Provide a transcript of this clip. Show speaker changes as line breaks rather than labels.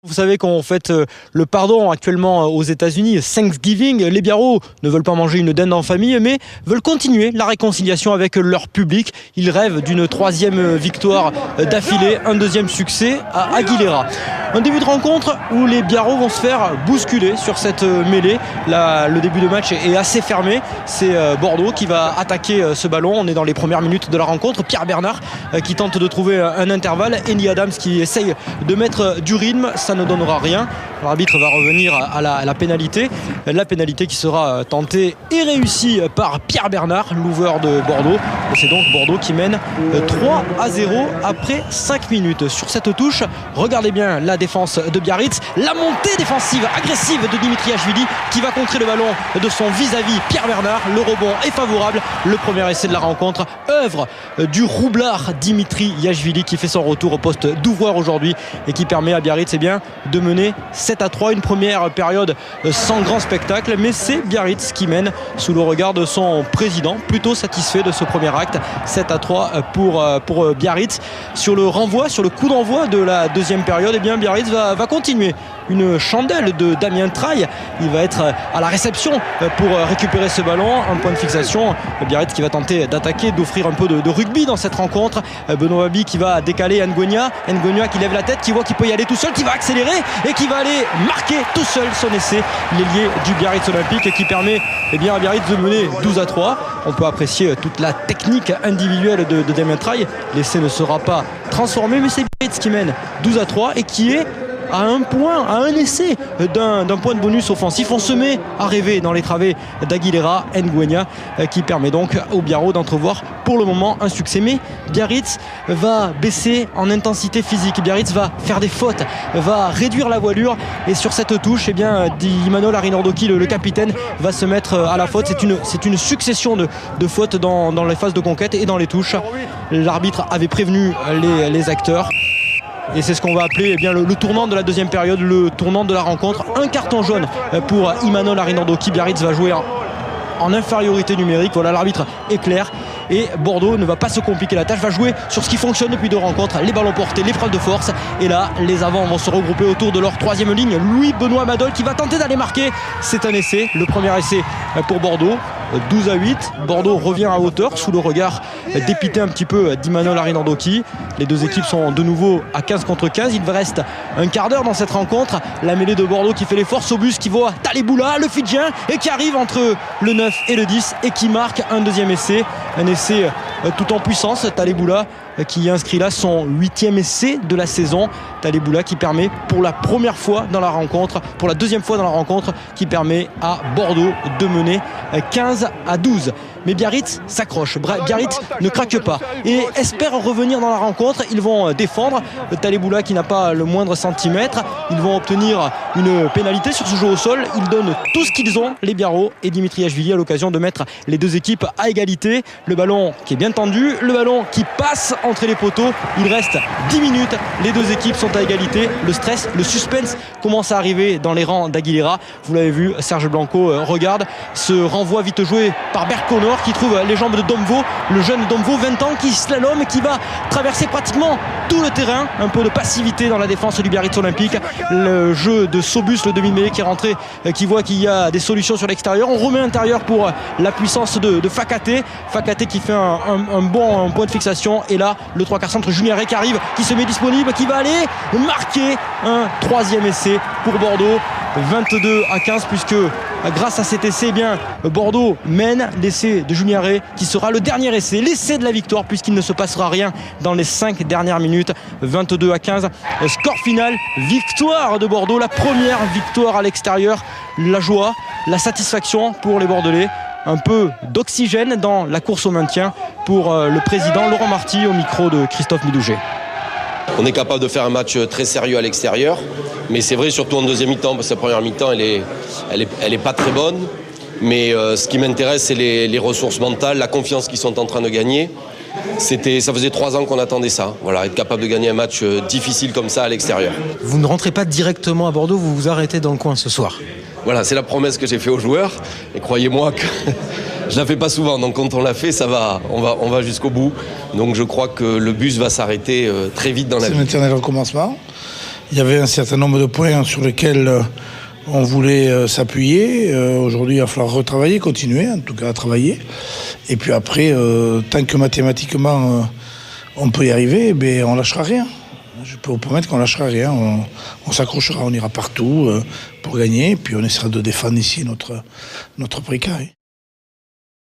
Vous savez qu'on fête le pardon actuellement aux États-Unis, Thanksgiving. Les Biarros ne veulent pas manger une dinde en famille, mais veulent continuer la réconciliation avec leur public. Ils rêvent d'une troisième victoire d'affilée, un deuxième succès à Aguilera. Un début de rencontre où les Biarros vont se faire bousculer sur cette mêlée. Le début de match est assez fermé. C'est Bordeaux qui va attaquer ce ballon. On est dans les premières minutes de la rencontre. Pierre Bernard qui tente de trouver un intervalle. Eni Adams qui essaye de mettre du rythme. Ça ne donnera rien. L'arbitre va revenir à la pénalité. La pénalité qui sera tentée et réussie par Pierre Bernard, l'ouvreur de Bordeaux. Et c'est donc Bordeaux qui mène 3-0 après 5 minutes. Sur cette touche, regardez bien la défense de Biarritz. La montée défensive agressive de Dimitriashvili qui va contrer le ballon de son vis-à-vis Pierre Bernard. Le rebond est favorable. Le premier essai de la rencontre, œuvre du roublard Dimitriashvili qui fait son retour au poste d'ouvreur aujourd'hui et qui permet à Biarritz de mener 7-3, une première période sans grand spectacle, mais c'est Biarritz qui mène sous le regard de son président, plutôt satisfait de ce premier acte. 7-3 pour Biarritz. Sur le renvoi, sur le coup d'envoi de la deuxième période, Biarritz va continuer. Une chandelle de Damien Traille, il va être à la réception pour récupérer ce ballon, un point de fixation. Biarritz qui va tenter d'attaquer, d'offrir un peu de rugby dans cette rencontre. Benoît Babi qui va décaler Ngogna qui lève la tête, qui voit qu'il peut y aller tout seul, qui va accélérer et qui va aller marquer tout seul son essai, l'ailier du Biarritz Olympique qui permet à Biarritz de mener 12-3. On peut apprécier toute la technique individuelle de Damien Traille. L'essai ne sera pas transformé, mais c'est Biarritz qui mène 12-3 et qui est à un essai d'un point de bonus offensif. On se met à rêver dans les travées d'Aguilera, Ngogna qui permet donc aux Biarros d'entrevoir pour le moment un succès. Mais Biarritz va baisser en intensité physique. Biarritz va faire des fautes, va réduire la voilure et sur cette touche, Imanol Arinordoki, le capitaine, va se mettre à la faute. C'est une succession de fautes dans les phases de conquête et dans les touches. L'arbitre avait prévenu les acteurs. Et c'est ce qu'on va appeler le tournant de la deuxième période, le tournant de la rencontre. Un carton jaune pour Imanol Arinordoki. Biarritz va jouer en infériorité numérique. Voilà, l'arbitre est clair. Et Bordeaux ne va pas se compliquer la tâche, va jouer sur ce qui fonctionne depuis deux rencontres, les ballons portés, l'épreuve de force. Et là, les avants vont se regrouper autour de leur troisième ligne. Louis-Benoît Madol qui va tenter d'aller marquer. C'est un essai, le premier essai pour Bordeaux. 12-8, Bordeaux revient à hauteur sous le regard dépité un petit peu d'Imanol Arinordoki. Les deux équipes sont de nouveau à 15 contre 15. Il reste un quart d'heure dans cette rencontre. La mêlée de Bordeaux qui fait l'effort, Sobus qui voit Taleboula, le Fidjien, et qui arrive entre le 9 et le 10 et qui marque un deuxième essai. Un essai tout en puissance, Taleboula qui inscrit là son 8e essai de la saison. Taleboula qui permet pour la première fois dans la rencontre, pour la deuxième fois dans la rencontre, qui permet à Bordeaux de mener 15-12. Mais Biarritz s'accroche, Biarritz ne craque pas et espère revenir dans la rencontre. Ils vont défendre, Taleboula qui n'a pas le moindre centimètre. Ils vont obtenir une pénalité sur ce jeu au sol. Ils donnent tout ce qu'ils ont, les Biarros, et Dimitriashvili à l'occasion de mettre les deux équipes à égalité. Le ballon qui est bien tendu, le ballon qui passe entre les poteaux. Il reste 10 minutes, les deux équipes sont à égalité. Le stress, le suspense commence à arriver dans les rangs d'Aguilera. Vous l'avez vu, Serge Blanco regarde ce renvoi vite joué par Berconor qui trouve les jambes de Domvo, le jeune Domvo, 20 ans, qui slalom et qui va traverser pratiquement tout le terrain. Un peu de passivité dans la défense du Biarritz Olympique. Le jeu de Sobus, le demi-mêlée qui est rentré, qui voit qu'il y a des solutions sur l'extérieur. On remet intérieur pour la puissance de Fakaté. Fakaté qui fait un bon point de fixation. Et là, le 3/4 centre Juniare qui arrive, qui se met disponible, qui va aller marquer un troisième essai pour Bordeaux. 22-15 puisque grâce à cet essai, Bordeaux mène. L'essai de Juniare qui sera le dernier essai, l'essai de la victoire puisqu'il ne se passera rien dans les 5 dernières minutes. 22-15, score final, victoire de Bordeaux, la première victoire à l'extérieur. La joie, la satisfaction pour les Bordelais. Un peu d'oxygène dans la course au maintien pour le président Laurent Marty au micro de Christophe Midouget.
On est capable de faire un match très sérieux à l'extérieur, mais c'est vrai surtout en deuxième mi-temps, parce que la première mi-temps elle est pas très bonne. Mais ce qui m'intéresse, c'est les ressources mentales, la confiance qu'ils sont en train de gagner. Ça faisait 3 ans qu'on attendait ça, être capable de gagner un match difficile comme ça à l'extérieur.
Vous ne rentrez pas directement à Bordeaux, vous vous arrêtez dans le coin ce soir.
Voilà, c'est la promesse que j'ai faite aux joueurs, et croyez-moi que je la fais pas souvent, donc quand on l'a fait, ça va, on va jusqu'au bout. Donc je crois que le bus va s'arrêter très vite dans la vie.
C'est l'éternel recommencement. il y avait un certain nombre de points sur lesquels on voulait s'appuyer. Aujourd'hui, il va falloir retravailler, continuer en tout cas à travailler. Et puis après, tant que mathématiquement on peut y arriver, on ne lâchera rien. Je peux vous promettre qu'on ne lâchera rien. On s'accrochera, on ira partout pour gagner. Puis on essaiera de défendre ici notre précaré.